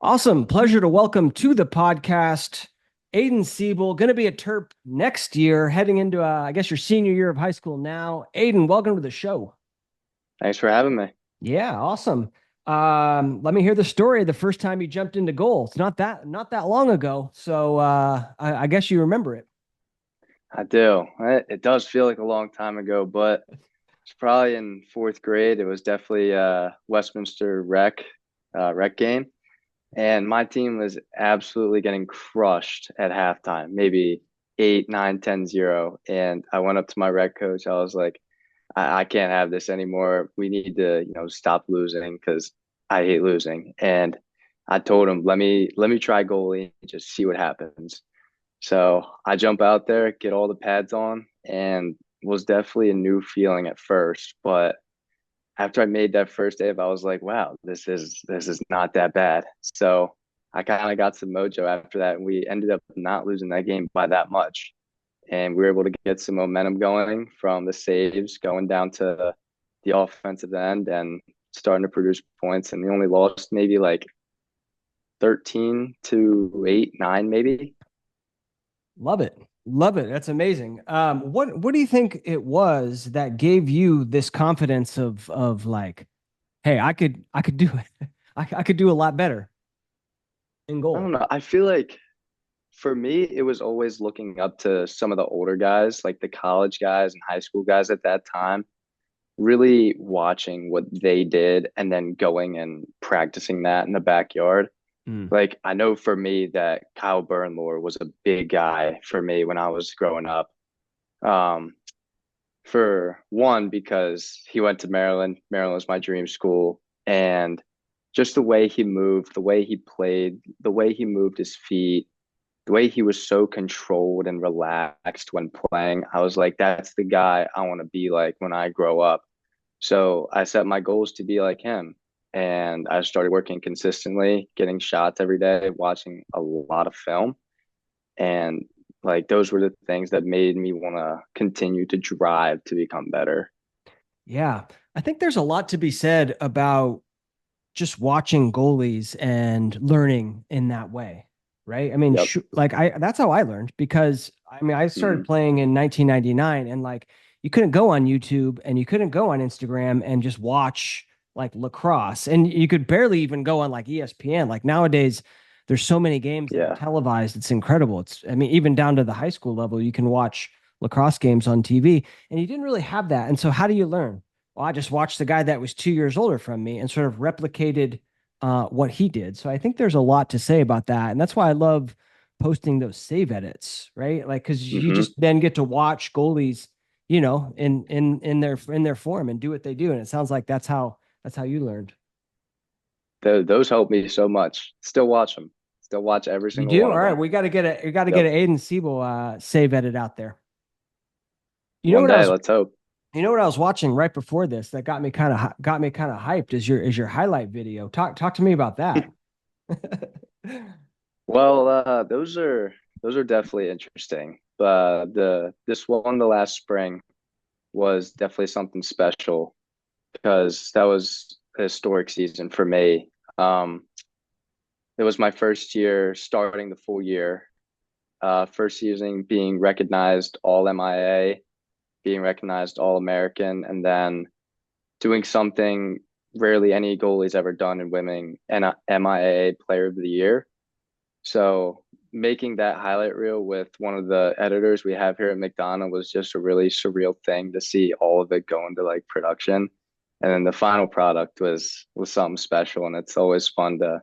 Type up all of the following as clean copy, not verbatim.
Awesome. Pleasure to welcome to the podcast Aidan Seibel, going to be a Terp next year, heading into, I guess, your senior year of high school now. Aidan, welcome to the show. Thanks for having me. Yeah, awesome. Let me hear the story of the first time you jumped into goal. It's not that long ago, so I guess you remember it. I do. It does feel like a long time ago, but it's probably in fourth grade. It was definitely Westminster rec game, and my team was absolutely getting crushed at halftime, maybe 8, 9, 10-0. And I went up to my rec coach. I was like, I can't have this anymore. We need to, stop losing because I hate losing. And I told him, let me try goalie and just see what happens. So I jump out there, get all the pads on, and was definitely a new feeling at first. But after I made that first save, I was like, wow, this is not that bad. So I kind of got some mojo after that, and we ended up not losing that game by that much. And we were able to get some momentum going from the saves, going down to the offensive end and starting to produce points. And we only lost maybe like 13 to 8, 9, maybe. Love it. Love it. That's amazing. What do you think it was that gave you this confidence of like, hey, I could do it. I could do a lot better in I don't goal. know. I feel like for me, it was always looking up to some of the older guys, like the college guys and high school guys at that time, really watching what they did and then going and practicing that in the backyard. Mm. Like, I know for me that Kyle Burnlore was a big guy for me when I was growing up. Um, for one, because he went to Maryland. Maryland was my dream school. And just the way he moved, the way he played, the way he moved his feet, the way he was so controlled and relaxed when playing, I was like, that's the guy I want to be like when I grow up. So I set my goals to be like him. And I started working consistently, getting shots every day, watching a lot of film. And like those were the things that made me want to continue to drive to become better. Yeah. I think there's a lot to be said about just watching goalies and learning in that way, right? I mean, Yep. like I that's how I learned because I mean, I started Hmm. playing in 1999 and like you couldn't go on YouTube and you couldn't go on Instagram and just watch like lacrosse and you could barely even go on like ESPN. Like nowadays there's so many games that are Yeah. televised. It's incredible. It's I mean, even down to the high school level, you can watch lacrosse games on TV and you didn't really have that. And so how do you learn? Well, I just watched the guy that was 2 years older from me and sort of replicated what he did. So I think there's a lot to say about that. And that's why I love posting those save edits, right? Like, because you Hmm. just then get to watch goalies, you know, in their form and do what they do. And it sounds like that's how you learned. Those helped me so much. Still watch them. Still watch every You single do? one All of right. them. We got to get Yep. an Aiden Siebel save edit out there. You know One what I day, was let's hope. you know what I was watching right before this that got me kind of hyped is your highlight video. Talk to me about that. Well, those are definitely interesting. The this one the last spring was definitely something special because that was a historic season for me. Um, it was my first year starting the full year. First season being recognized all MIAA, being recognized all American, and then doing something rarely any goalie's ever done in winning an MIAA Player of the Year. So making that highlight reel with one of the editors we have here at McDonough was just a really surreal thing to see all of it go into like production. And then the final product was something special. And it's always fun to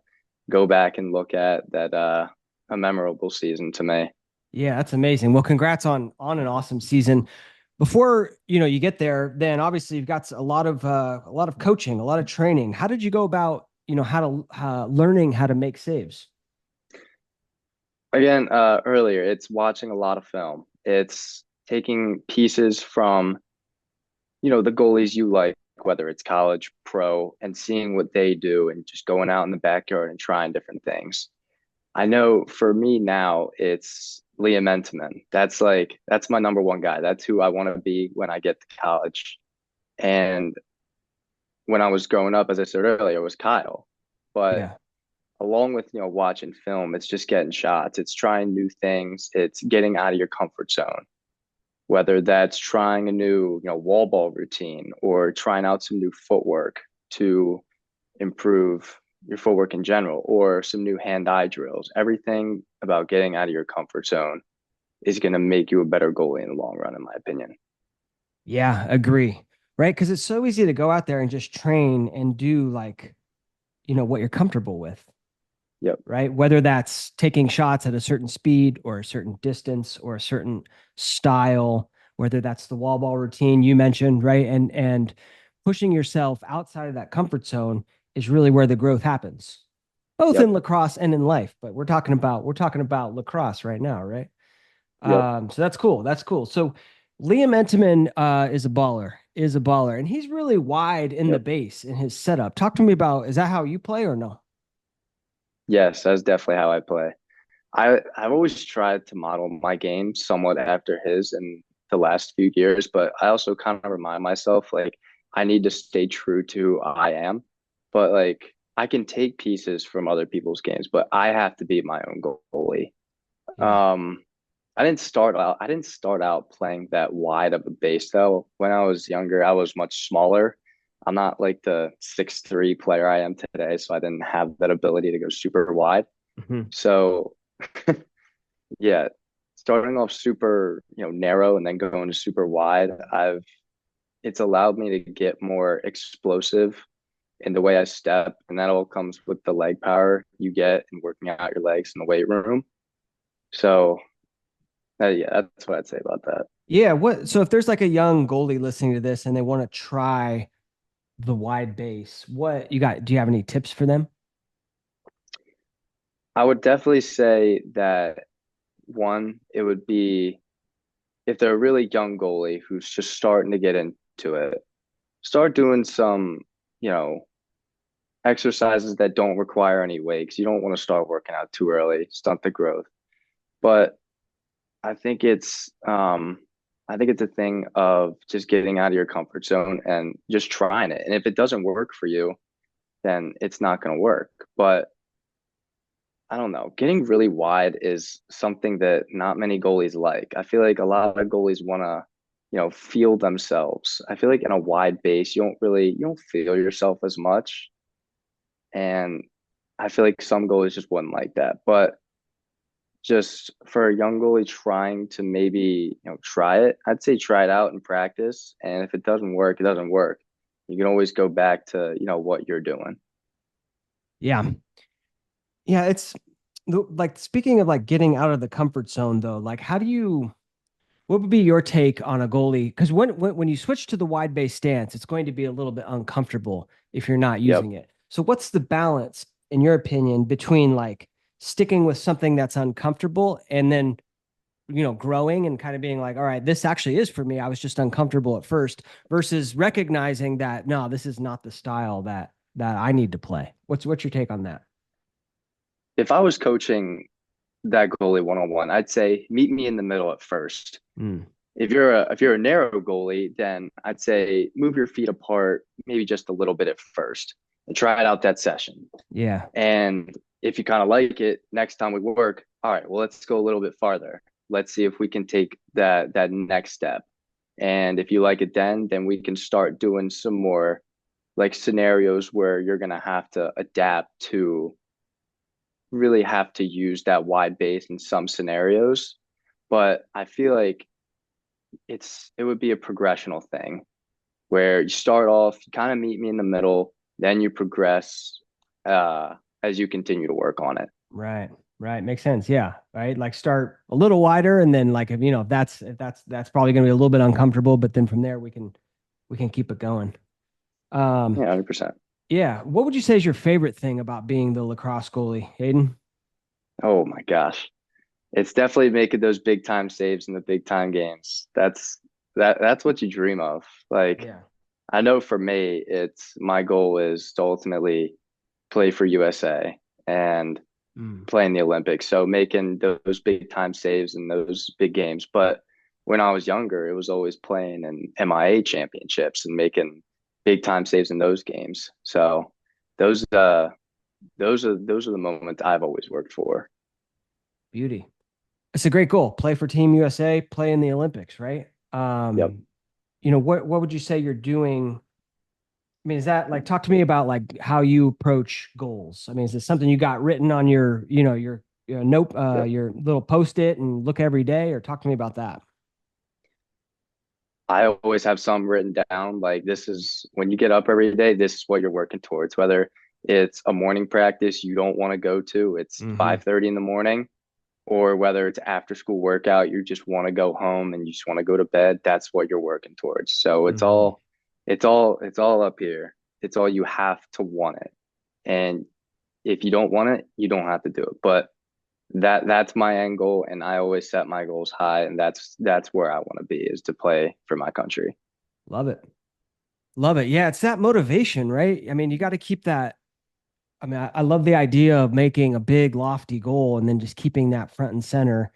go back and look at that a memorable season to me. Yeah, that's amazing. Well, congrats on an awesome season. Before you get there, then obviously you've got a lot of coaching, a lot of training. How did you go about how to learning how to make saves? Again, earlier, it's watching a lot of film. It's taking pieces from the goalies you like, whether it's college, pro, and seeing what they do and just going out in the backyard and trying different things. I know for me now, it's Liam Entenmann. That's my number one guy. That's who I want to be when I get to college. And when I was growing up, as I said earlier, it was Kyle. But Yeah. along with, watching film, it's just getting shots. It's trying new things. It's getting out of your comfort zone, whether that's trying a new, wall ball routine or trying out some new footwork to improve your footwork in general or some new hand-eye drills. Everything about getting out of your comfort zone is going to make you a better goalie in the long run, in my opinion. Yeah, agree. Right? Because it's so easy to go out there and just train and do like, what you're comfortable with. Yep. Right? Whether that's taking shots at a certain speed or a certain distance or a certain style, whether that's the wall ball routine you mentioned, right? And pushing yourself outside of that comfort zone is really where the growth happens, both Yep. in lacrosse and in life. But we're talking about lacrosse right now, right? Yep. So that's cool. That's cool. So Liam Entenmann is a baller, and he's really wide in the Yep. base in his setup. Talk to me about, is that how you play or no? Yes, that's definitely how I play. I've always tried to model my game somewhat after his in the last few years, but I also kind of remind myself like I need to stay true to who I am. But like I can take pieces from other people's games, but I have to be my own goalie. Yeah. Um, I didn't start out playing that wide of a base though. When I was younger, I was much smaller. I'm not like the 6'3" player I am today, so I didn't have that ability to go super wide. Mhm. So yeah, starting off super, narrow and then going to super wide, it's allowed me to get more explosive in the way I step, and that all comes with the leg power you get and working out your legs in the weight room. So, yeah, that's what I'd say about that. Yeah. So if there's like a young goalie listening to this and they want to try the wide base, what you got? Do you have any tips for them? I would definitely say that one, it would be if they're a really young goalie who's just starting to get into it, start doing some, you know, exercises that don't require any weight 'cause you don't want to start working out too early, stunt the growth. But I think it's um I think it's a thing of just getting out of your comfort zone and just trying it. And if it doesn't work for you, then it's not going to work. But I don't know. Getting really wide is something that not many goalies like. I feel like a lot of goalies want to, feel themselves. I feel like in a wide base, you don't feel yourself as much. And I feel like some goalies just wouldn't like that. But just for a young goalie trying to maybe, try it, I'd say try it out in practice. And if it doesn't work, it doesn't work. You can always go back to, what you're doing. Yeah. Yeah. Like speaking of like getting out of the comfort zone though, like what would be your take on a goalie? Because when you switch to the wide base stance, it's going to be a little bit uncomfortable if you're not Yep. using it. So what's the balance, in your opinion, between like sticking with something that's uncomfortable and then growing and kind of being like, all right, this actually is for me. I was just uncomfortable at first, versus recognizing that no, this is not the style that I need to play. What's your take on that? If I was coaching that goalie one on one, I'd say meet me in the middle at first. Mm, If you're a narrow goalie, then I'd say move your feet apart, maybe just a little bit at first, and try it out that session. yeah. And if you kind of like it, next time we work, all right, well, let's go a little bit farther. Let's see if we can take that next step. And if you like it, then we can start doing some more like scenarios where you're gonna have to adapt to really have to use that wide base in some scenarios. But I feel like it would be a progressional thing where you start off, you kind of meet me in the middle, then you progress as you continue to work on it. Right. Right. Makes sense. Yeah. Right. Like start a little wider and then like if that's probably gonna be a little bit uncomfortable, but then from there we can keep it going. Yeah, Um 100%. yeah. What would you say is your favorite thing about being the lacrosse goalie, Hayden? Oh my gosh. It's definitely making those big time saves in the big time games. That's what you dream of. Like Yeah. I know for me, it's my goal is to ultimately play for USA and Mm. play in the Olympics. So making those big time saves in those big games. But when I was younger, it was always playing in MIAA championships and making big time saves in those games. So those those are the moments I've always worked for. Beauty. It's a great goal. Play for Team USA, play in the Olympics, right? Yep. What would you say you're doing? I mean, is that like talk to me about like how you approach goals? I mean, is it something you got written on your note, Yep. your little post-it and look every day, or talk to me about that? I always have some written down. Like this is when you get up every day, this is what you're working towards. Whether it's a morning practice you don't want to go to, it's Mm-hmm. 5:30 in the morning, or whether it's after school workout, you just want to go home and you just want to go to bed, that's what you're working towards. So Mm-hmm. it's all up here. It's all you have to want it. And if you don't want it, you don't have to do it. But that's my end goal, and I always set my goals high, and that's where I want to be is to play for my country. Love it. Love it. Yeah, it's that motivation, right? I mean, you got to keep that. I mean, I love the idea of making a big, lofty goal and then just keeping that front and center.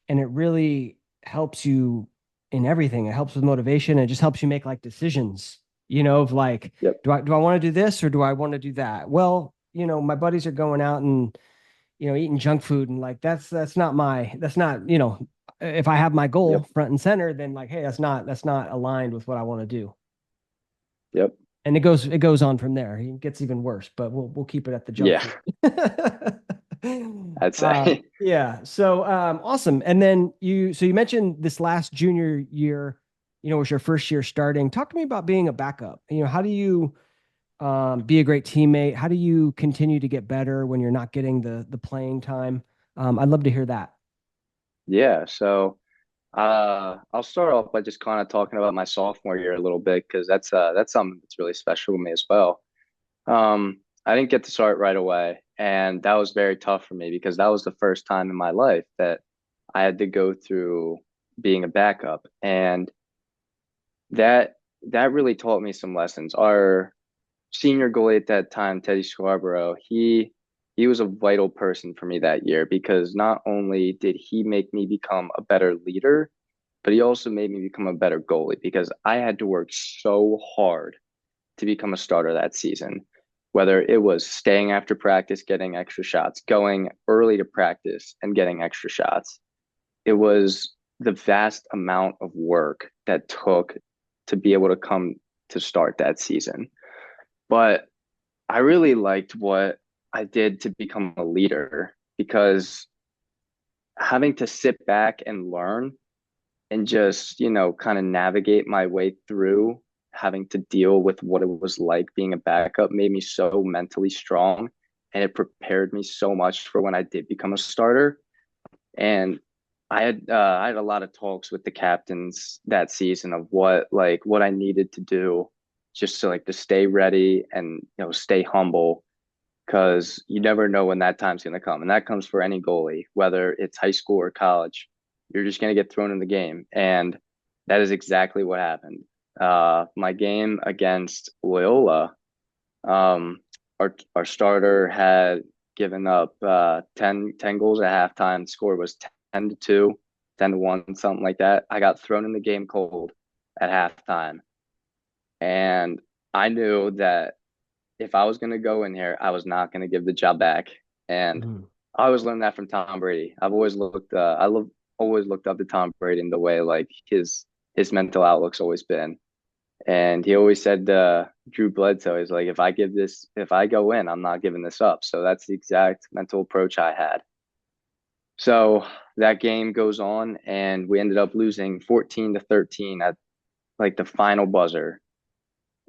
And it really helps you in everything. It helps with motivation. It just helps you make like decisions, of like, Yep. do I want to do this or do I want to do that? Well, my buddies are going out and, eating junk food and like that's not, if I have my goal Yep. front and center, then like, hey, that's not aligned with what I want to do. Yep. And it goes on from there. It gets even worse, but we'll keep it at the junk Yeah, food. I'd say. Yeah. So awesome. And then you mentioned this last junior year, was your first year starting. Talk to me about being a backup. How do you be a great teammate? How do you continue to get better when you're not getting the playing time? I'd love to hear that. Yeah. So I'll start off by just kind of talking about my sophomore year a little bit because that's something that's really special to me as well. I didn't get to start right away, and that was very tough for me because that was the first time in my life that I had to go through being a backup, and that that really taught me some lessons. Our senior goalie at that time, Teddy Scarborough, he was a vital person for me that year because not only did he make me become a better leader, but he also made me become a better goalie because I had to work so hard to become a starter that season. Whether it was staying after practice, getting extra shots, going early to practice and getting extra shots. It was the vast amount of work that took to be able to come to start that season. But I really liked what I did to become a leader because having to sit back and learn and just, kind of navigate my way through having to deal with what it was like being a backup made me so mentally strong, and it prepared me so much for when I did become a starter. And I had a lot of talks with the captains that season of what I needed to do just to like to stay ready and stay humble because you never know when that time's going to come. And that comes for any goalie, whether it's high school or college. You're just going to get thrown in the game. And that is exactly what happened. My game against Loyola, um, our starter had given up 10 goals at halftime. The score was 10-2, 10-1, something like that. I got thrown in the game cold at halftime. And I knew that if I was going to go in here, I was not going to give the job back. And Mhm. I always learned that from Tom Brady. I've always looked, always looked up to Tom Brady in the way like his mental outlook's always been. And he always said, Drew Bledsoe, he's like, if I go in, I'm not giving this up. So that's the exact mental approach I had. So that game goes on, and we ended up losing 14-13 at like the final buzzer.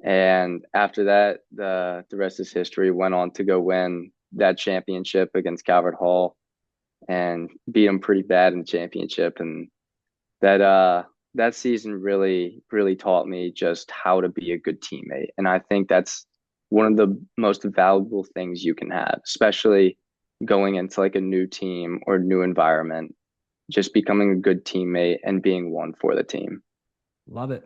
And after that, the rest is history. Went on to go win that championship against Calvert Hall and beat them pretty bad in the championship. And that that season really taught me just how to be a good teammate. And I think that's one of the most valuable things you can have, especially going into like a new team or new environment. Just becoming a good teammate and being one for the team. Love it.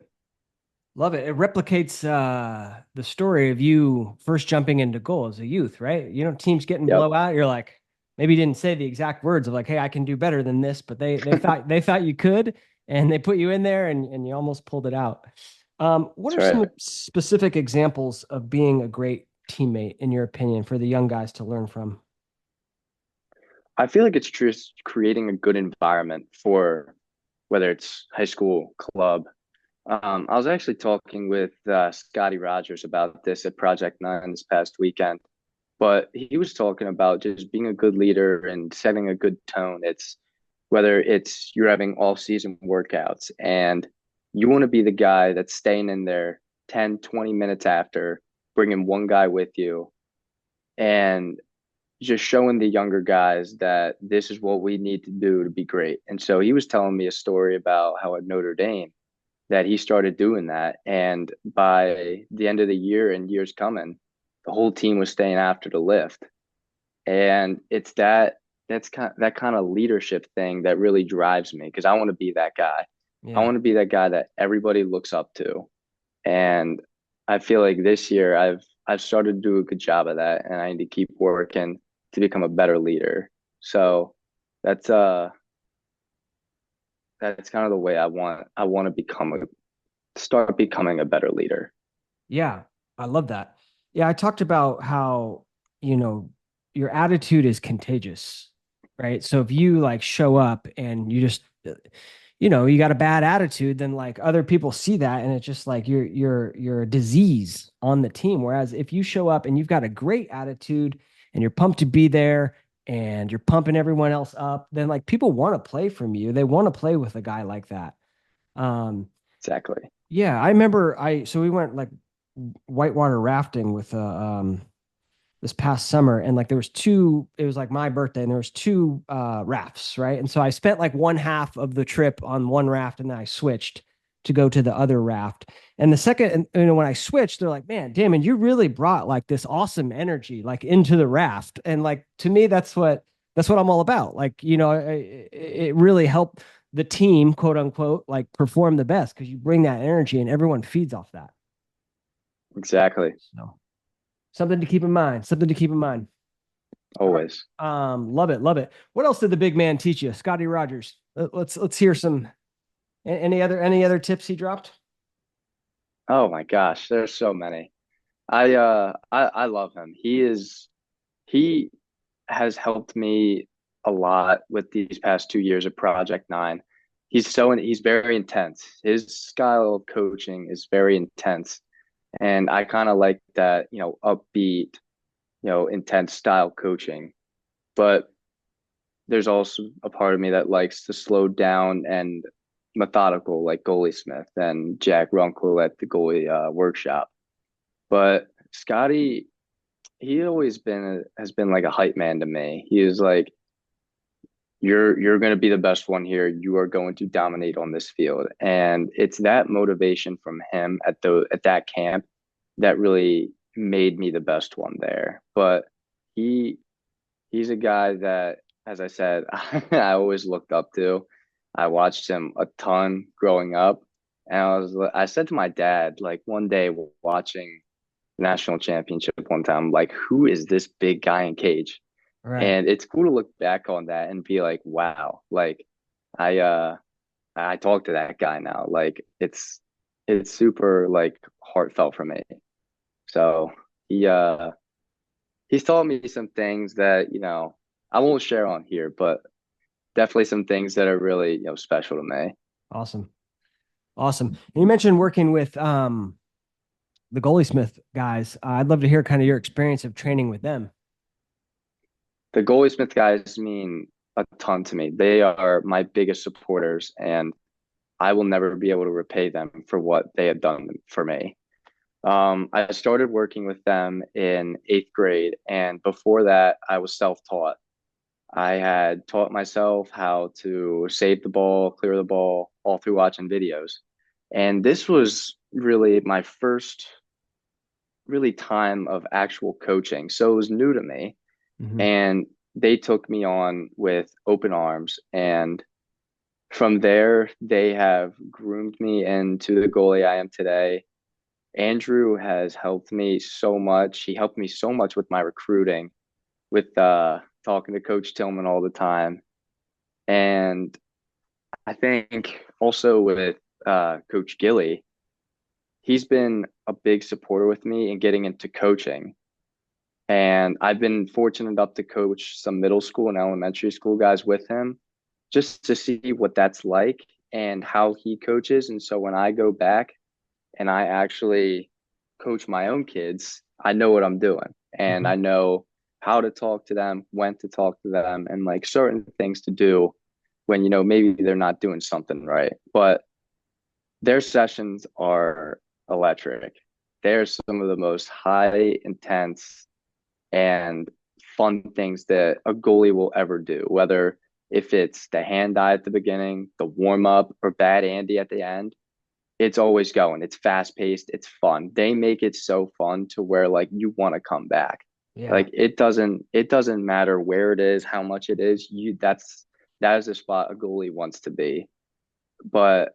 Love it. It replicates the story of you first jumping into goal as a youth, right? Teams getting Yep, blowout. You're like, maybe you didn't say the exact words of like, "Hey, I can do better than this," but they thought you could, and they put you in there, and you almost pulled it out. What that's are some right. specific examples of being a great teammate, in your opinion, for the young guys to learn from? I feel like it's just creating a good environment for whether it's high school, club. I was actually talking with Scotty Rodgers about this at Project Nine this past weekend, but he was talking about just being a good leader and setting a good tone. It's whether it's you're having all season workouts and you want to be the guy that's staying in there 10, 20 minutes after, bringing one guy with you and just showing the younger guys that this is what we need to do to be great. And so he was telling me a story about how at Notre Dame that he started doing that. And by the end of the year and years coming, the whole team was staying after the lift. And it's that kind of leadership thing that really drives me because I want to be that guy. I Yeah. want to be that guy that everybody looks up to. And I feel like this year I've started to do a good job of that and I need to keep working to become a better leader. So that's uh that's kind of the way I want to start becoming a better leader. Yeah, I love that. Yeah, I talked about how, you know, your attitude is contagious, right? So if you like show up and you just, you got a bad attitude, then like other people see that and it's just like you're a disease on the team. Whereas if you show up and you've got a great attitude and you're pumped to be there and you're pumping everyone else up, then like people want to play from you. They want to play with a guy like that. Um, Exactly. yeah, I remember so we went like whitewater rafting with this past summer, and like there was two, it was like my birthday and there was two rafts, right? And so I spent like one half of the trip on one raft and then I switched to go to the other raft. And the second, and when I switched, they're like, man, Damon, you really brought like this awesome energy like into the raft. And like to me, that's what I'm all about. Like, it really helped the team, quote unquote, like perform the best because you bring that energy and everyone feeds off that. Exactly. So something to keep in mind. Something to keep in mind. All right. Always. Love it, love it. What else did the big man teach you, Scotty Rodgers? Let's hear some. Any other tips he dropped? Oh my gosh, there's so many. I love him. He has helped me a lot with these past 2 years of Project Nine. He's very intense. His style of coaching is very intense. And I kind of like that, upbeat, intense style coaching. But there's also a part of me that likes to slow down and methodical, like Goalie Smith and Jack Runkel at the Goalie Workshop. But Scotty, he always has been like a hype man to me. He is like, you're going to be the best one here. You are going to dominate on this field, and it's that motivation from him at that camp that really made me the best one there. But he he's a guy that, as I said, I always looked up to. I watched him a ton growing up, and I said to my dad, like one day watching the national championship one time, like, who is this big guy in cage? Right. And it's cool to look back on that and be like, wow, like I uh I talk to that guy now. Like it's super like heartfelt for me. So he uh he's taught me some things that, I won't share on here, but definitely some things that are really, special to me. Awesome. Awesome. And you mentioned working with the Goalie Smith guys. I'd love to hear kind of your experience of training with them. The Goalie Smith guys mean a ton to me. They are my biggest supporters, and I will never be able to repay them for what they have done for me. I started working with them in eighth grade, and before that, I was self-taught. I had taught myself how to save the ball, clear the ball, all through watching videos. And this was really my first really time of actual coaching. So it was new to me. Mhm. And they took me on with open arms. And from there, they have groomed me into the goalie I am today. Andrew has helped me so much. He helped me so much with my recruiting, with talking to Coach Tillman all the time. And I think also with Coach Gilly, he's been a big supporter with me in getting into coaching. And I've been fortunate enough to coach some middle school and elementary school guys with him just to see what that's like and how he coaches. And so when I go back and I actually coach my own kids, I know what I'm doing and Mhm. I know how to talk to them, when to talk to them, and like certain things to do when, maybe they're not doing something right. But their sessions are electric. They're some of the most high intense and fun things that a goalie will ever do, whether if it's the hand eye at the beginning, the warm up, or bad Andy at the end. It's always going. It's fast paced. It's fun. They make it so fun to where like you want to come back. Yeah. Like it doesn't matter where it is, how much it is. That is the spot a goalie wants to be. But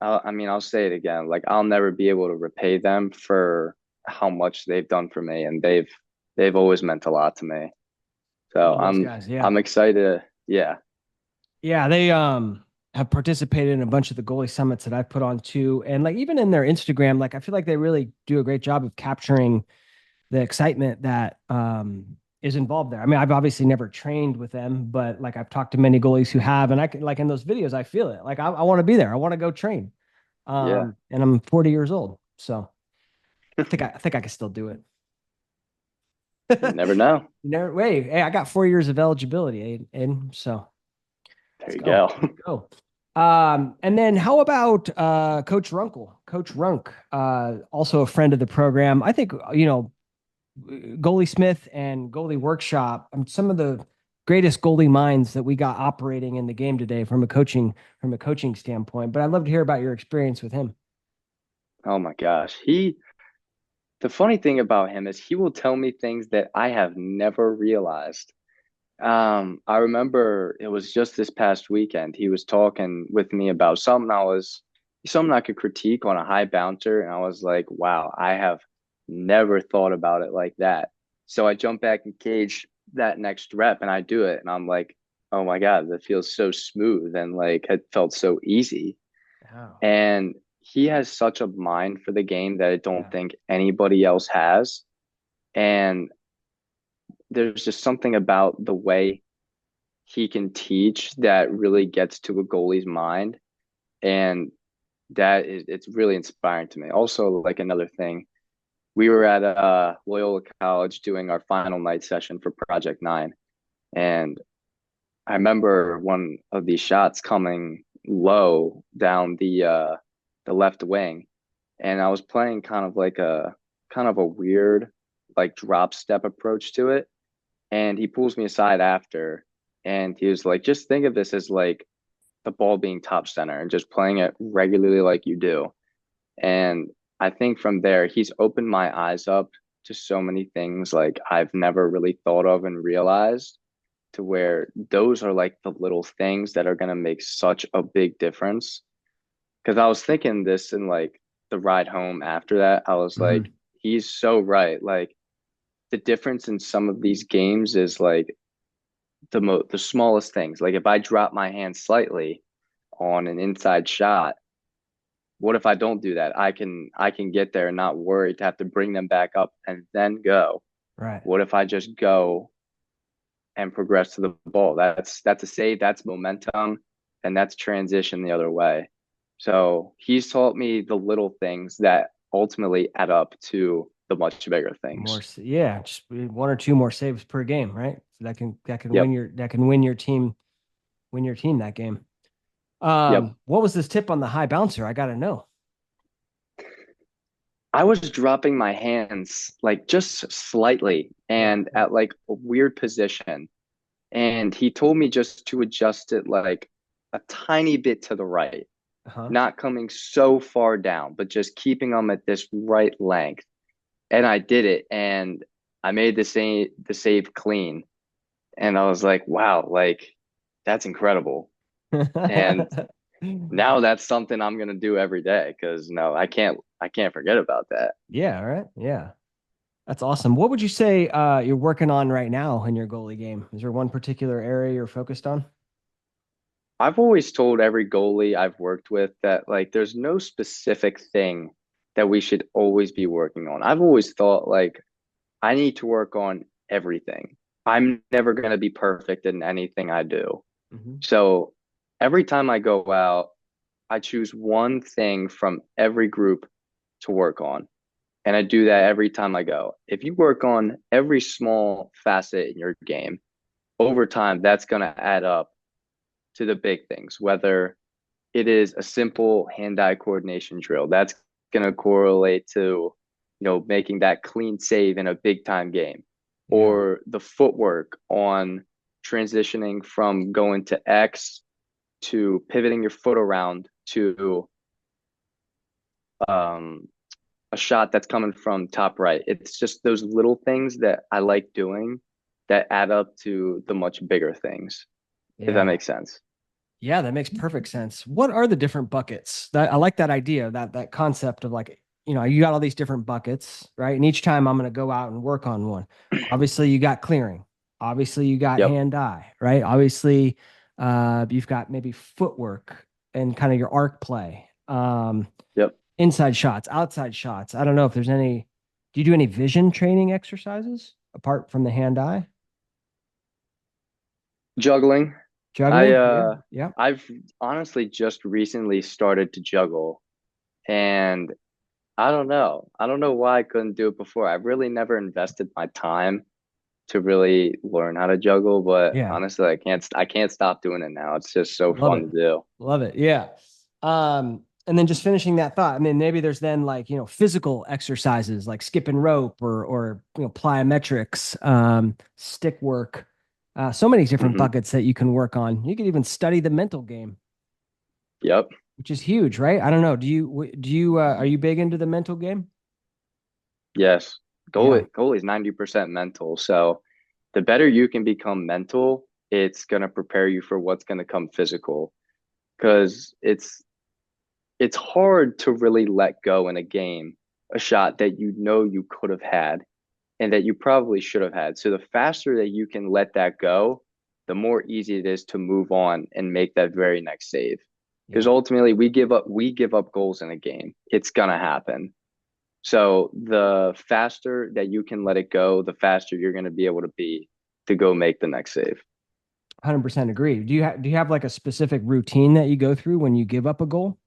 I'll say it again. Like I'll never be able to repay them for how much they've done for me, and they've always meant a lot to me. So Love those guys. Yeah. I'm excited. Yeah, Yeah, they have participated in a bunch of the goalie summits that I've put on too. And like even in their Instagram, like I feel like they really do a great job of capturing the excitement that is involved there. I mean, I've obviously never trained with them, but like I've talked to many goalies who have, and I can like in those videos, I feel it. Like I want to be there. I want to go train. yeah. And I'm 40 years old. So I think I can still do it. You never know. You never wait. Hey, I got 4 years of eligibility, Aiden. So There let's you go. go. Let's go. And then how about Coach Runkel? Coach Runk, also a friend of the program. I think, Goalie Smith and Goalie Workshop, some of the greatest goalie minds that we got operating in the game today from a coaching standpoint. But I'd love to hear about your experience with him. Oh my gosh. The funny thing about him is he will tell me things that I have never realized. I remember it was just this past weekend. He was talking with me about something I could critique on a high bouncer, and I was like, wow, I have never thought about it like that. So I jump back in cage that next rep and I do it, and I'm like, oh my God, that feels so smooth and like it felt so easy. Oh, And he has such a mind for the game that I don't yeah. think anybody else has. And there's just something about the way he can teach that really gets to a goalie's mind. And it's really inspiring to me. Also, like another thing, we were at Loyola College doing our final night session for Project Nine. And I remember one of these shots coming low down the left wing. And I was playing kind of a weird like drop step approach to it. And he pulls me aside after and he was like, just think of this as like the ball being top center and just playing it regularly like you do. And I think from there, he's opened my eyes up to so many things like I've never really thought of and realized to where those are like the little things that are going to make such a big difference. Because I was thinking this in like the ride home after that, I was like, Mhm. he's so right. Like the difference in some of these games is like the smallest things. Like if I drop my hand slightly on an inside shot, what if I don't do that? I can get there and not worry to have to bring them back up and then go. Right. What if I just go and progress to the ball? That's a save, that's momentum, and that's transition the other way. So he's taught me the little things that ultimately add up to the much bigger More, things. yeah, just one or two more saves per game, right? So that can Yep. win your team that game. Yep. What was this tip on the high bouncer? I gotta know. I was dropping my hands like just slightly Yeah. and at like a weird position. And he told me just to adjust it like a tiny bit to the right, Uh-huh. not coming so far down, but just keeping them at this right length. And I did it and I made the save clean. And I was like, wow, like that's incredible. And now that's something I'm gonna do every day because no, I can't forget about that. Yeah, right. Yeah. That's awesome. What would you say you're working on right now in your goalie game? Is there one particular area you're focused on? I've always told every goalie I've worked with that like there's no specific thing that we should always be working on. I've always thought like I need to work on everything. I'm never going to be perfect in anything I do. Hmm. So every time I go out, I choose one thing from every group to work on. And I do that every time I go. If you work on every small facet in your game, over time, that's going to add up to the big things, whether it is a simple hand-eye coordination drill. That's going to correlate to, making that clean save in a big-time game, Yeah. or the footwork on transitioning from going to X to pivoting your foot around to um, a shot that's coming from top right. It's just those little things that I like doing that add up to the much bigger things, if that Yeah. makes sense. Yeah, that makes perfect sense. What are the different buckets? That I like that idea, that concept of like, you got all these different buckets, right? And each time I'm going to go out and work on one. Obviously, you got clearing. Obviously, you got Yep. hand-eye, right? Obviously, you've got maybe footwork and kind of your arc play, Yep. inside shots, outside shots. I don't know if there's any. Do you do any vision training exercises apart from the hand-eye Juggling. I juggling? Yeah, yeah. I've honestly just recently started to juggle, and I don't know. I don't know why I couldn't do it before. I've really never invested my time to really learn how to juggle, but Yeah. honestly, I can't stop doing it now. It's just so Love fun it. to do. Love it. Yeah. And then just finishing that thought. I mean, maybe there's then like, physical exercises like skipping rope or plyometrics, stick work, so many different Hmm. buckets that you can work on. You could even study the mental game, Yep. which is huge, right? I don't know. Are you big into the mental game? Yes. Yeah. Goalie is 90% mental. So the better you can become mental, it's gonna prepare you for what's gonna come physical. Because it's hard to really let go in a game, a shot that you know you could have had and that you probably should have had. So the faster that you can let that go, the more easy it is to move on and make that very next save. Because Yeah. ultimately we give up goals in a game. It's gonna happen. So the faster that you can let it go, the faster you're gonna be able to be to go make the next save. 100% agree. Do you have like a specific routine that you go through when you give up a goal?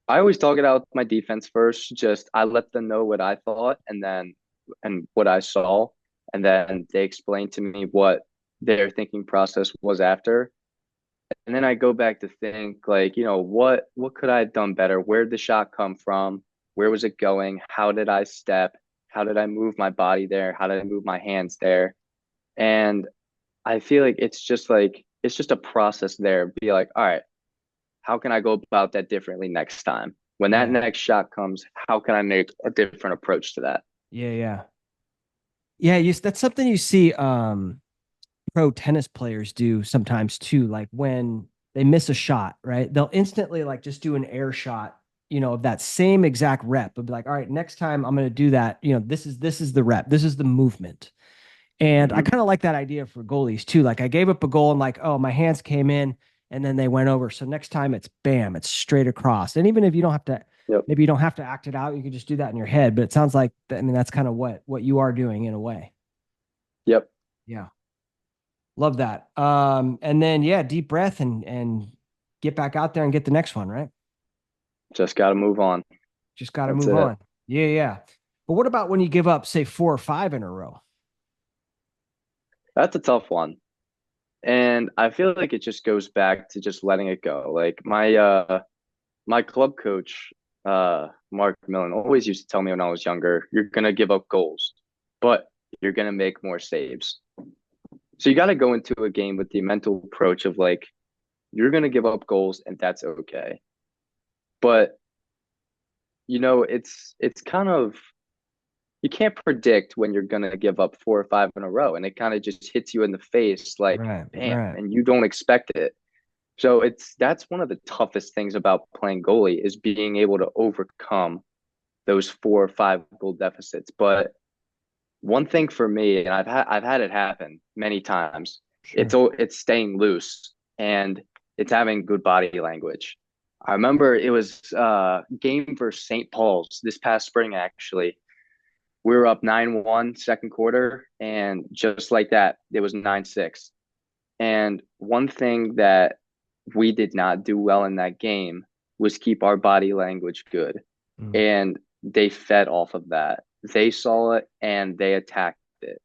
I always talk it out with my defense first. Just I let them know what I thought and what I saw, and then they explain to me what their thinking process was after. And then I go back to think like, what could I have done better? Where did the shot come from? Where was it going? How did I step? How did I move my body there? How did I move my hands there? And I feel like it's just a process there. Be like, all right, how can I go about that differently next time? When that Yeah. next shot comes, how can I make a different approach to that? Yeah. Yeah. Yeah. That's something you see. Pro tennis players do sometimes too. Like when they miss a shot, right? They'll instantly like just do an air shot, of that same exact rep. But be like, all right, next time I'm going to do that. This is the rep. This is the movement. And I Hmm. kind of like that idea for goalies too. Like I gave up a goal and like, oh, my hands came in and then they went over. So next time it's bam, it's straight across. And even if you don't have to, Yep. maybe you don't have to act it out, you can just do that in your head. But it sounds like, I mean, that's kind of what you are doing in a way. Yep. Yeah. Love that. And then yeah, deep breath and get back out there and get the next one, right? Just got to move on. Just got to That's move it. on. Yeah, yeah. But what about when you give up, say, 4 or 5 in a row? That's a tough one. And I feel like it just goes back to just letting it go. Like my club coach, Mark Millen, always used to tell me when I was younger, you're gonna give up goals, but you're gonna make more saves. So you got to go into a game with the mental approach of like, you're gonna give up goals and that's okay. But it's kind of you can't predict when you're gonna give up 4 or 5 in a row, and it kind of just hits you in the face like Right, bam, right. and you don't expect it. So that's one of the toughest things about playing goalie is being able to overcome those 4 or 5 goal deficits. But one thing for me, and I've had it happen many times, Sure. it's staying loose and it's having good body language. I remember it was game versus St. Paul's this past spring actually. We were up 9-1 second quarter, and just like that, it was 9-6. And one thing that we did not do well in that game was keep our body language good. Mm. And they fed off of that. They saw it and they attacked it.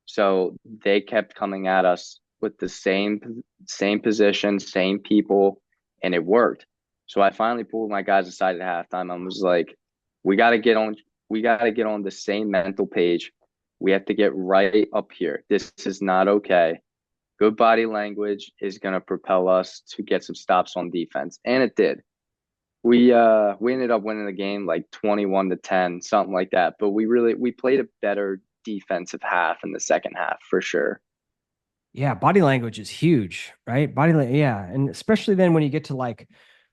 So they kept coming at us with the same position, same people, and it worked. So I finally pulled my guys aside at halftime and was like, we got to get on we got to get on the same mental page. We have to get right up here. This is not okay. Good body language is going to propel us to get some stops on defense, and it did. We ended up winning the game like 21-10, something like that. But we played a better defensive half in the second half for sure. Yeah, body language is huge, right? Yeah, and especially then when you get to like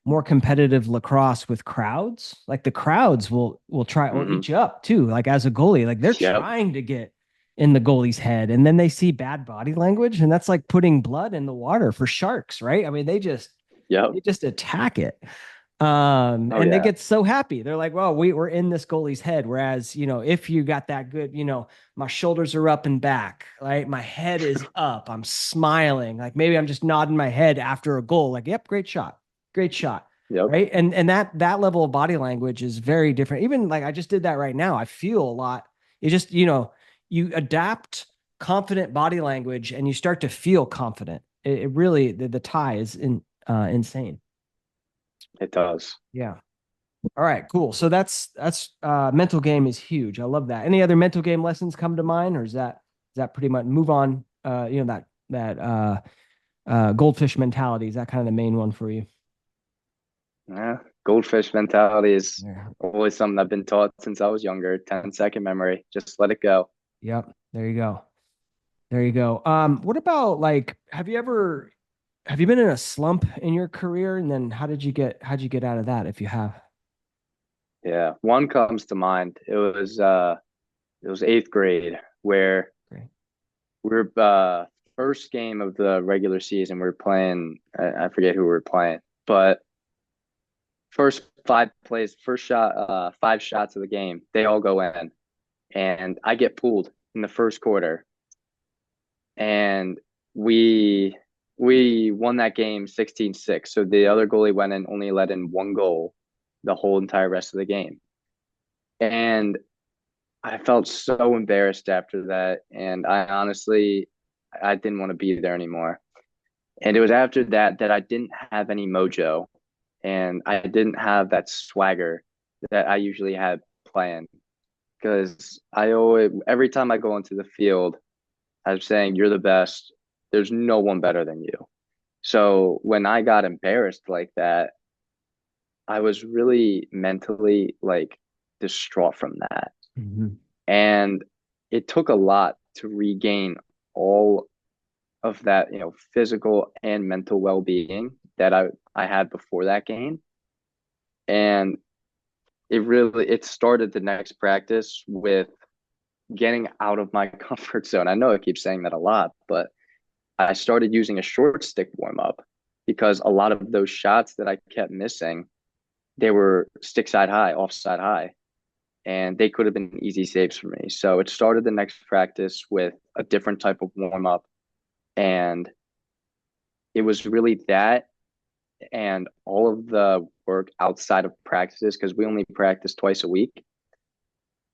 more competitive lacrosse with crowds, like the crowds will Hmm. eat you up too. Like as a goalie, like they're Yep. trying to get in the goalie's head, and then they see bad body language, and that's like putting blood in the water for sharks, right? I mean, Yep. they just attack it. Oh And they yeah. get so happy. They're like, well, we're in this goalie's head. Whereas, if you got that good, my shoulders are up and back, right? My head is up. I'm smiling. Like maybe I'm just nodding my head after a goal, like, yep, great shot. Great shot. Yep. Right. And that level of body language is very different. Even like I just did that right now. I feel a lot. You just, you adapt confident body language and you start to feel confident. It really the tie is insane. It does. Yeah. All right, cool. So that's mental game is huge. I love that. Any other mental game lessons come to mind, or is that pretty much move on? That goldfish mentality, is that kind of the main one for you? Yeah. Goldfish mentality is Yeah. always something I've been taught since I was younger. 10-second memory. Just let it go. Yep. There you go. There you go. What about like have you been in a slump in your career? And then how'd you get out of that if you have? Yeah. One comes to mind. It was eighth grade where Great. we're first game of the regular season. We're playing. I forget who we're playing, but first five plays, first shot, five shots of the game, they all go in, and I get pulled in the first quarter, and we we won that game 16-6. So the other goalie went in, only let in one goal the whole entire rest of the game, and I felt so embarrassed after that, and I didn't want to be there anymore. And it was after that I didn't have any mojo and I didn't have that swagger that I usually had playing. Because every time I go into the field, I'm saying, you're the best. There's no one better than you. So when I got embarrassed like that, I was really mentally like distraught from that. Mhm. And it took a lot to regain all of that, physical and mental well-being that I had before that game. And it started the next practice with getting out of my comfort zone. I know I keep saying that a lot, but I started using a short stick warm up because a lot of those shots that I kept missing, they were stick side high, offside high, and they could have been easy saves for me. So it started the next practice with a different type of warm up, and it was really that and all of the work outside of practices because we only practice twice a week.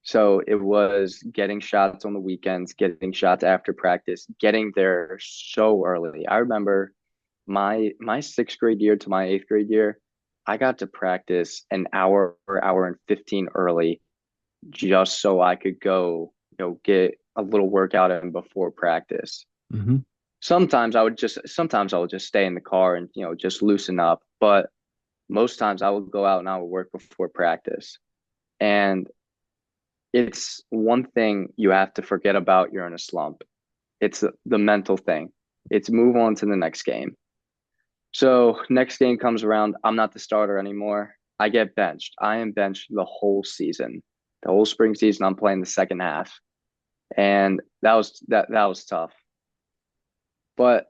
So it was getting shots on the weekends, getting shots after practice, getting there so early. I remember my sixth grade year to my eighth grade year, I got to practice an hour or hour and 15 early just so I could go, get a little workout in before practice. Mhm. Sometimes I would just stay in the car and, just loosen up. But most times I would go out and I would work before practice. And it's one thing you have to forget about you're in a slump. It's the mental thing. It's move on to the next game. So next game comes around, I'm not the starter anymore. I get benched. I am benched the whole season. The whole spring season I'm playing the second half. And that was tough. But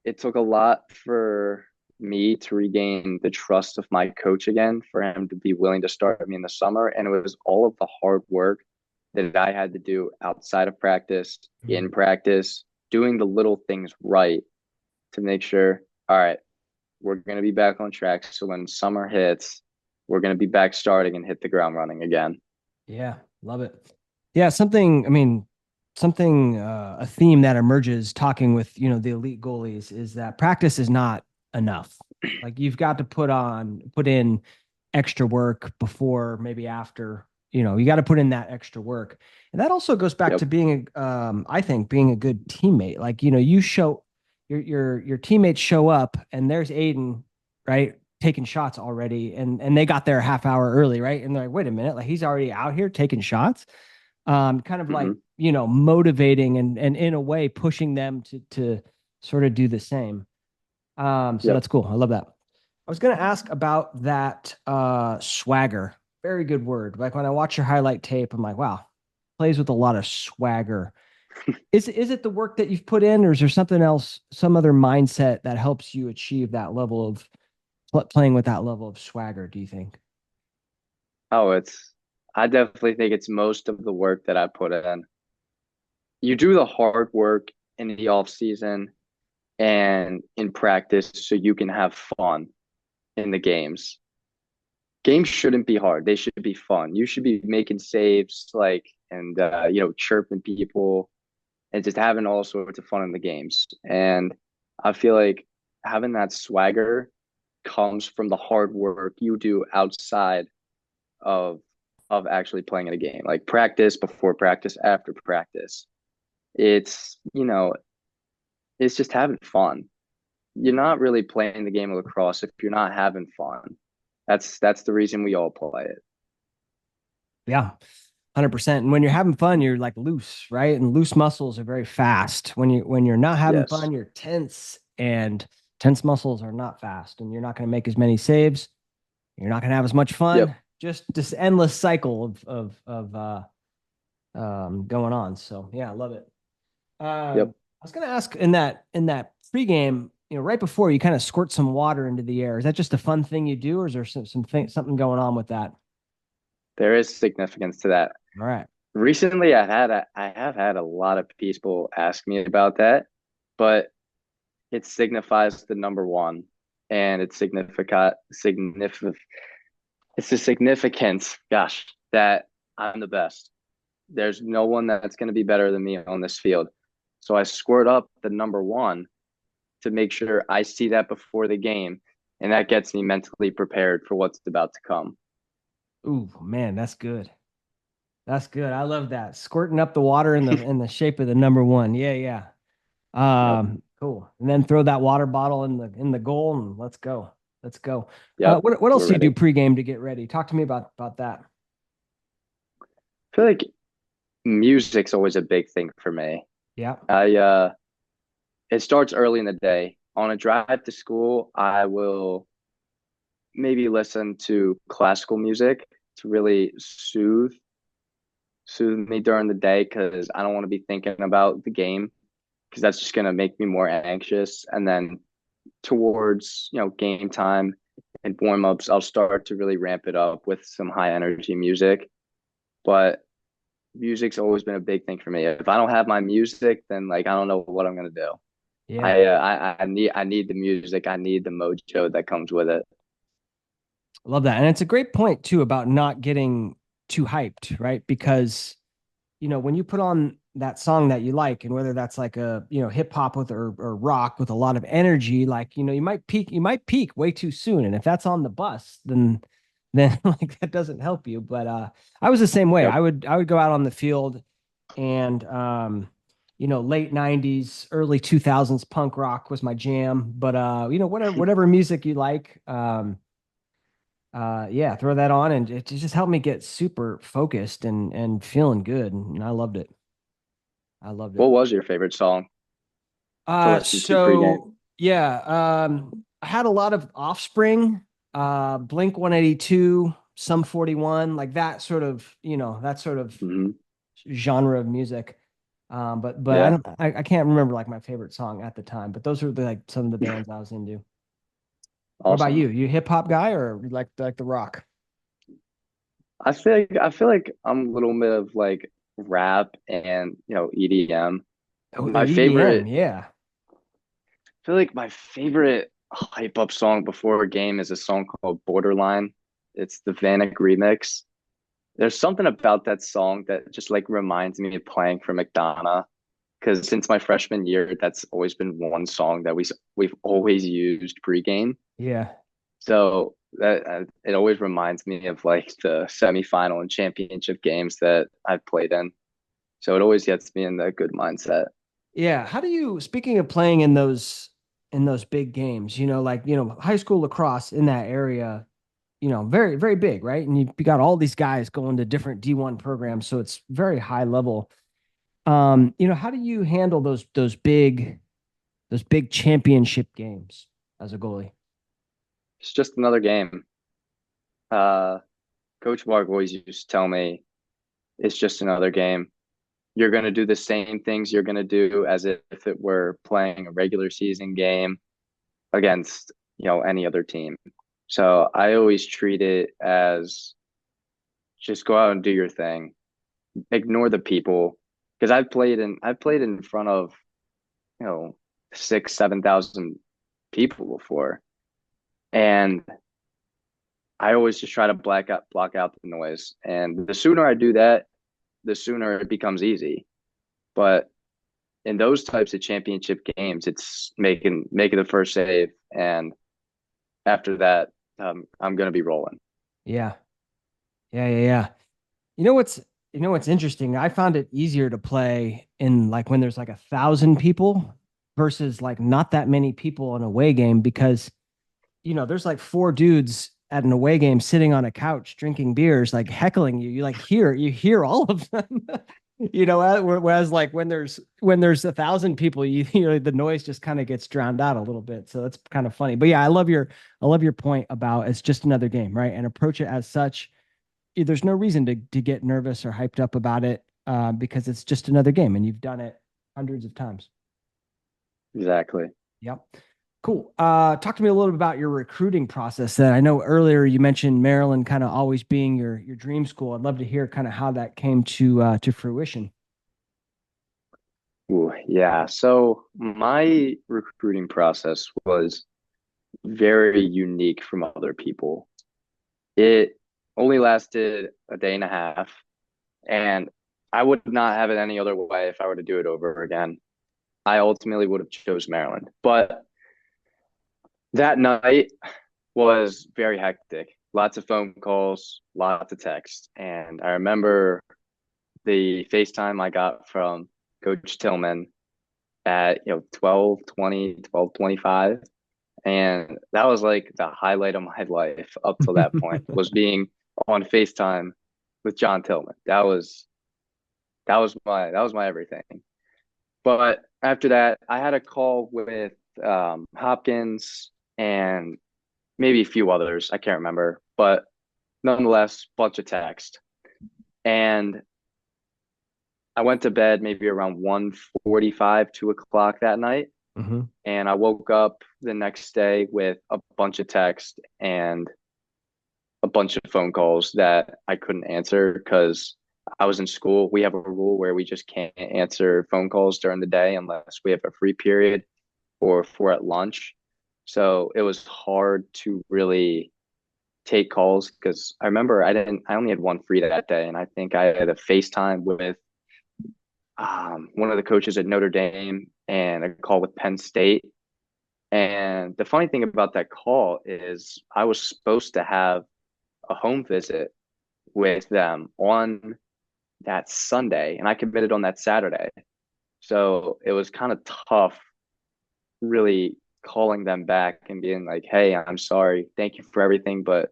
it took a lot for me to regain the trust of my coach again, for him to be willing to start me in the summer. And it was all of the hard work that I had to do outside of practice, in Mhm. practice, doing the little things right to make sure, all right, we're going to be back on track. So when summer hits, we're going to be back starting and hit the ground running again. Yeah, love it. Yeah, a theme that emerges talking with, the elite goalies is that practice is not enough. Like you've got to put in extra work before, maybe after, you got to put in that extra work. And that also goes back to Yep. I think being a good teammate. Like, you show your teammates show up and there's Aidan, right? Taking shots already and they got there a half hour early, right? And they're like, wait a minute, like he's already out here taking shots. Kind of like, Hmm. motivating and in a way pushing them to sort of do the same. So Yep. that's cool. I love that. I was gonna ask about that swagger. Very good word. Like when I watch your highlight tape, I'm like, wow, plays with a lot of swagger. Is it the work that you've put in, or is there something else, some other mindset that helps you achieve that level of playing with that level of swagger, do you think? Oh, I definitely think it's most of the work that I put in. You do the hard work in the off season and in practice so you can have fun in the games. Games shouldn't be hard. They should be fun. You should be making saves like and chirping people and just having all sorts of fun in the games. And I feel like having that swagger comes from the hard work you do outside of actually playing in a game, like practice, before practice, after practice. It's just having fun. You're not really playing the game of lacrosse if you're not having fun. That's the reason we all play it. Yeah, 100%. And when you're having fun, you're like loose, right? And loose muscles are very fast. When you're not having Yes. fun, you're tense, and tense muscles are not fast, and you're not going to make as many saves. You're not going to have as much fun. Yep. Just this endless cycle going on. So yeah, I love it. Yep. I was going to ask in that pregame, right before you kind of squirt some water into the air. Is that just a fun thing you do, or is there something going on with that? There is significance to that. All right. Recently, I have had a lot of people ask me about that, but it signifies the number one, and it's the significance, gosh, that I'm the best. There's no one that's going to be better than me on this field. So I squirt up the number one to make sure I see that before the game, and that gets me mentally prepared for what's about to come. Ooh, man, that's good. That's good. I love that. Squirting up the water in the shape of the number one. Yeah, yeah. Yep. Cool. And then throw that water bottle in the goal and let's go. Let's go. Yep. What else We're do you do ready. pregame to get ready? Talk to me about that. I feel like music's always a big thing for me. Yeah. I It starts early in the day. On a drive to school, I will maybe listen to classical music to really soothe me during the day because I don't want to be thinking about the game because that's just gonna make me more anxious. And then towards game time and warm ups, I'll start to really ramp it up with some high energy music. But music's always been a big thing for me. If I don't have my music, then like I don't know what I'm gonna do. Yeah. I need the music. I need the mojo that comes with it. Love that. And it's a great point too about not getting too hyped, right? Because when you put on that song that you like, and whether that's like a, hip hop or rock with a lot of energy, like, you might peak way too soon. And if that's on the bus, then like that doesn't help you. But I was the same way. I Yep. would I would go out on the field and late 90s, early 2000s punk rock was my jam. But whatever music you like, yeah, throw that on and it just helped me get super focused and feeling good. And I loved it. I loved it. What was your favorite song to listen to pregame? So yeah, I had a lot of Offspring, Blink 182, Sum 41, like that sort of Hmm. genre of music. But I Yeah. don't I can't remember like my favorite song at the time, but those are like some of the bands I was into. What about Awesome. you? You a hip hop guy or you like the rock? I feel like I'm a little bit of like rap and, EDM. Oh, My EDM, favorite, yeah. I feel like my favorite hype up song before a game is a song called Borderline. It's the Vanek remix. There's something about that song that just like reminds me of playing for McDonough. Because since my freshman year, that's always been one song that we've always used pregame. Yeah. So that it always reminds me of like the semifinal and championship games that I've played in. So it always gets me in that good mindset. Yeah. How do you, speaking of playing in those big games, like, high school lacrosse in that area, very, very big, right? And you got all these guys going to different D1 programs, so it's very high level. How do you handle those big championship games as a goalie? It's just another game. Uh, Coach Mark always used to tell me it's just another game. You're going to do the same things you're going to do as if it were playing a regular season game against, any other team. So I always treat it as just go out and do your thing. Ignore the people because I've played in front of, you know, 6, 7,000 people before. And I always just try to block out the noise. And the sooner I do that, the sooner it becomes easy. But in those types of championship games, it's making the first save, and after that, I'm gonna be rolling. Yeah. Yeah, yeah, yeah. You know what's what's interesting? I found it easier to play in like when there's like 1,000 people versus like not that many people in a away game because there's like four dudes at an away game sitting on a couch drinking beers, like heckling you. You hear all of them. Whereas like when there's 1,000 people, the noise just kind of gets drowned out a little bit. So that's kind of funny. But yeah, I love your point about it's just another game, right? And approach it as such. There's no reason to get nervous or hyped up about it because it's just another game, and you've done it hundreds of times. Exactly. Yep. Cool. Talk to me a little bit about your recruiting process. Then I know earlier you mentioned Maryland kind of always being your dream school. I'd love to hear kind of how that came to fruition. Ooh, yeah. So my recruiting process was very unique from other people. It only lasted a day and a half, and I would not have it any other way if I were to do it over again. I ultimately would have chose Maryland, but that night was very hectic. Lots of phone calls, lots of texts, and I remember the FaceTime I got from Coach Tillman at 12:20, 12:25, and that was like the highlight of my life up till that point was being on FaceTime with John Tillman. That was my everything. But after that, I had a call with Hopkins and maybe a few others. I can't remember, but nonetheless, bunch of text. And I went to bed maybe around 1:45, 2 o'clock that night. Mm-hmm. And I woke up the next day with a bunch of text and a bunch of phone calls that I couldn't answer because I was in school. We have a rule where we just can't answer phone calls during the day unless we have a free period or if we're at lunch. So it was hard to really take calls because I remember I only had one free that day, and I think I had a FaceTime with one of the coaches at Notre Dame and a call with Penn State. And the funny thing about that call is I was supposed to have a home visit with them on that Sunday, and I committed on that Saturday. So it was kind of tough really calling them back and being like, hey, I'm sorry. Thank you for everything, but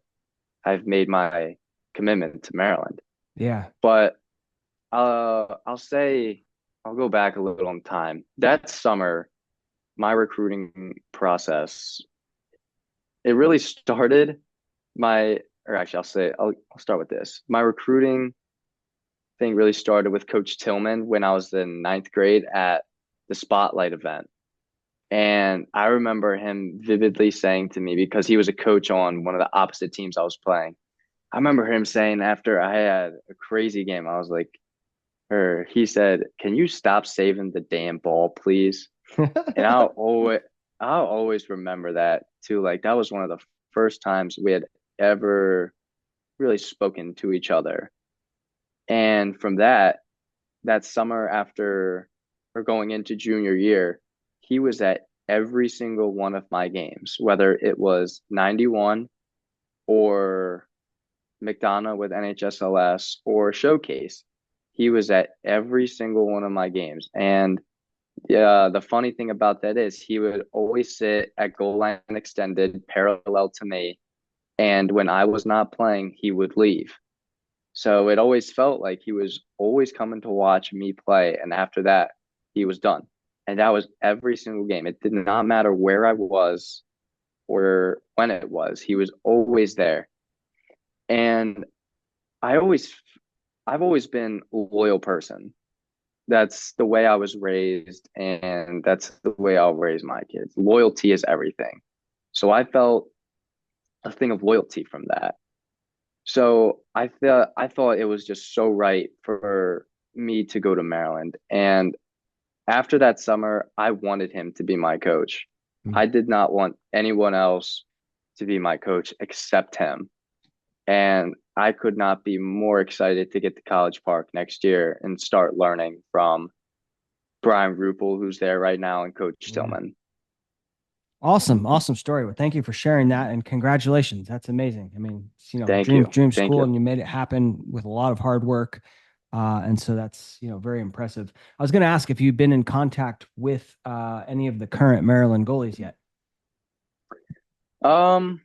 I've made my commitment to Maryland. Yeah. But I'll say I'll go back a little in time. That summer, my recruiting process, it really started my, or actually, I'll start with this. My recruiting thing really started with Coach Tillman when I was in ninth grade at the Spotlight event. And I remember him vividly saying to me, because he was a coach on one of the opposite teams I was playing. I remember him saying after I had a crazy game, I was like, or he said, "Can you stop saving the damn ball, please?" And I'll always remember that too. Like that was one of the first times we had ever really spoken to each other. And from that summer after or going into junior year, he was at every single one of my games, whether it was 91 or McDonough with NHSLS or Showcase. He was at every single one of my games. And yeah, the funny thing about that is he would always sit at goal line extended parallel to me. And when I was not playing, he would leave. So it always felt like he was always coming to watch me play. And after that, he was done. And that was every single game. It did not matter where I was or when it was. He was always there. And I always I've always been a loyal person. That's the way I was raised, and that's the way I'll raise my kids. Loyalty is everything. So I felt a thing of loyalty from that. So I thought it was just so right for me to go to Maryland. And after that summer, I wanted him to be my coach. I did not want anyone else to be my coach except him. And I could not be more excited to get to College Park next year and start learning from Brian Rupel, who's there right now, and Coach Yeah. Stillman. Awesome, awesome story. Well, thank you for sharing that, and congratulations. That's amazing. I mean, it's, Thank dream you. dream Thank school, you. and you made it happen with a lot of hard work. And so that's very impressive. I was going to ask if you've been in contact with any of the current Maryland goalies yet. Um,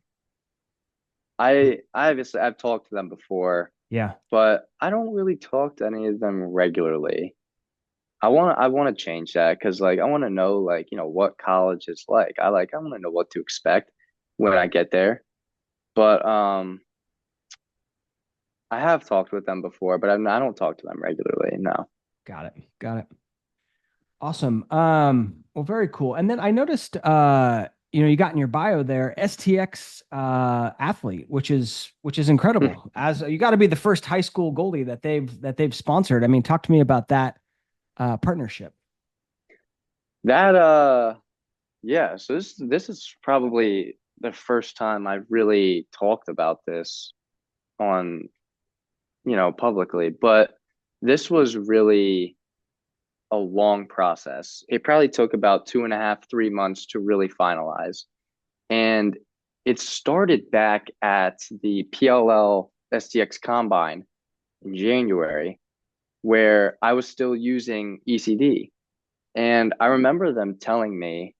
I obviously I've talked to them before, Yeah, but I don't really talk to any of them regularly. I want to change that because like I want to know like what college is like. I want to know what to expect when I get there. But I have talked with them before, but I don't talk to them regularly. No. got it, got it. Awesome. Well, very cool. And then I noticed, you got in your bio there, STX athlete, which is incredible. As you got to be the first high school goalie that they've sponsored. I mean, talk to me about that partnership. That yeah, so this is probably the first time I've really talked about this on, publicly, but this was really a long process. It probably took about 2.5, 3 months to really finalize. And it started back at the PLL STX Combine in January, where I was still using ECD. And I remember them telling me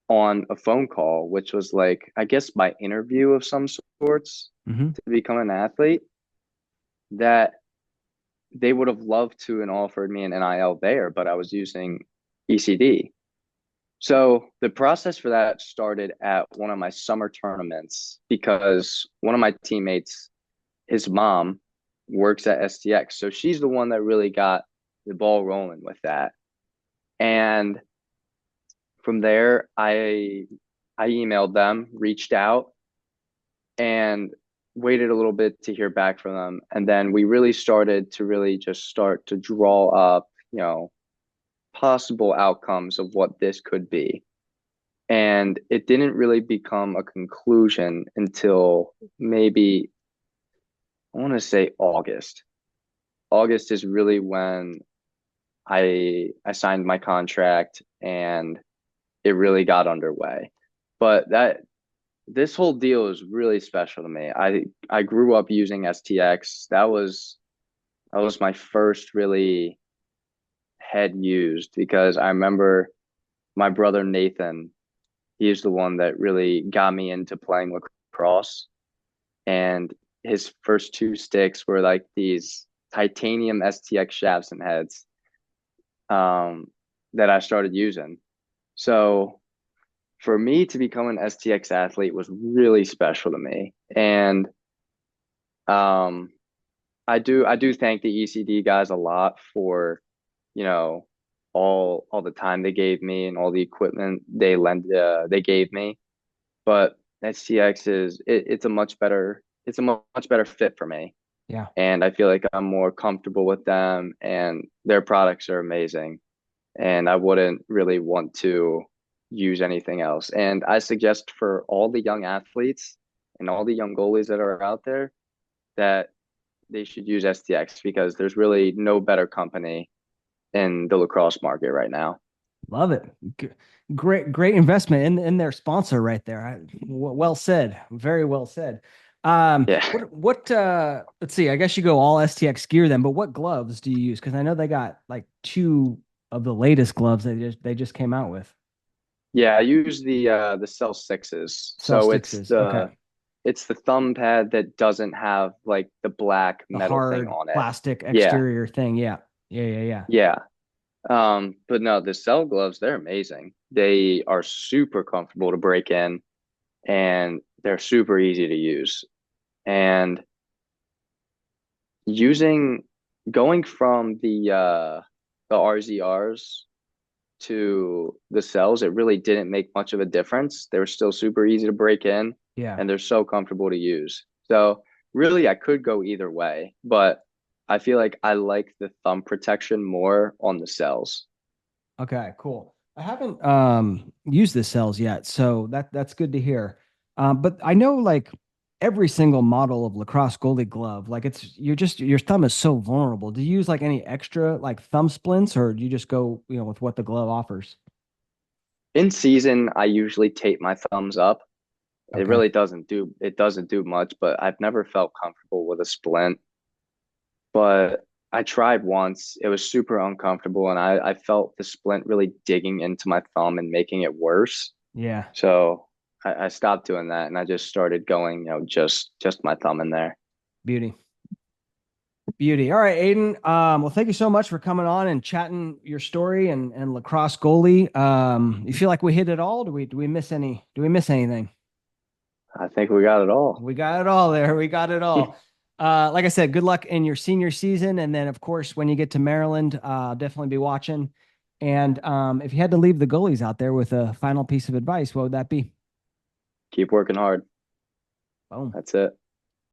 on a phone call, which was like, I guess my interview of some sorts Mm-hmm. to become an athlete, that they would have loved to and offered me an NIL there, but I was using ECD. So the process for that started at one of my summer tournaments because one of my teammates, his mom, works at STX. So she's the one that really got the ball rolling with that. And from there, I emailed them, reached out, and waited a little bit to hear back from them. And then we really started to really just start to draw up, possible outcomes of what this could be. And it didn't really become a conclusion until maybe I want to say August. August is really when I signed my contract and it really got underway. But that this whole deal is really special to me. I grew up using STX. That was my first really head used because I remember my brother Nathan, he's the one that really got me into playing lacrosse. And his first two sticks were like these titanium STX shafts and heads um, that I started using. So for me to become an STX athlete was really special to me. And um, I do thank the ECD guys a lot for, you know, all the time they gave me and all the equipment they gave me. But STX it's a much better fit for me. Yeah. and I feel like I'm more comfortable with them, and their products are amazing. And I wouldn't really want to use anything else. And I suggest for all the young athletes and all the young goalies that are out there that they should use STX because there's really no better company in the lacrosse market right now. Love it. Great investment in their sponsor right there. Well said. Very well said. Yeah. Let's see, I guess you go all STX gear then, but what gloves do you use? Because I know they got like two of the latest gloves they just came out with. Yeah, I use the Cell Sixes. Cell So sixes. Okay. it's the thumb pad that doesn't have like the black The metal thing hard on it. plastic Yeah. exterior thing. Yeah. Yeah. Yeah. But no, the Cell gloves, they're amazing. They are super comfortable to break in and they're super easy to use. And using going from the RZRs to the cells, it really didn't make much of a difference. They were still super easy to break in Yeah. and they're so comfortable to use. So really I could go either way, but I feel like I like the thumb protection more on the cells. Okay, cool. I haven't used the cells yet, so that's good to hear. But I know like every single model of lacrosse goalie glove, like your thumb is so vulnerable. Do you use like any extra like thumb splints, or do you just go, with what the glove offers? In season, I usually tape my thumbs up. Okay. It doesn't do much, but I've never felt comfortable with a splint. But I tried once. It was super uncomfortable and I felt the splint really digging into my thumb and making it worse. Yeah. So I stopped doing that and I just started going, just my thumb in there. Beauty. Beauty. All right, Aiden. Well, thank you so much for coming on and chatting your story and lacrosse goalie. You feel like we hit it all? Do we miss anything? I think we got it all. We got it all there. We got it all. Like I said, good luck in your senior season. And then, of course, when you get to Maryland, I'll definitely be watching. And if you had to leave the goalies out there with a final piece of advice, what would that be? Keep working hard. Boom. That's it.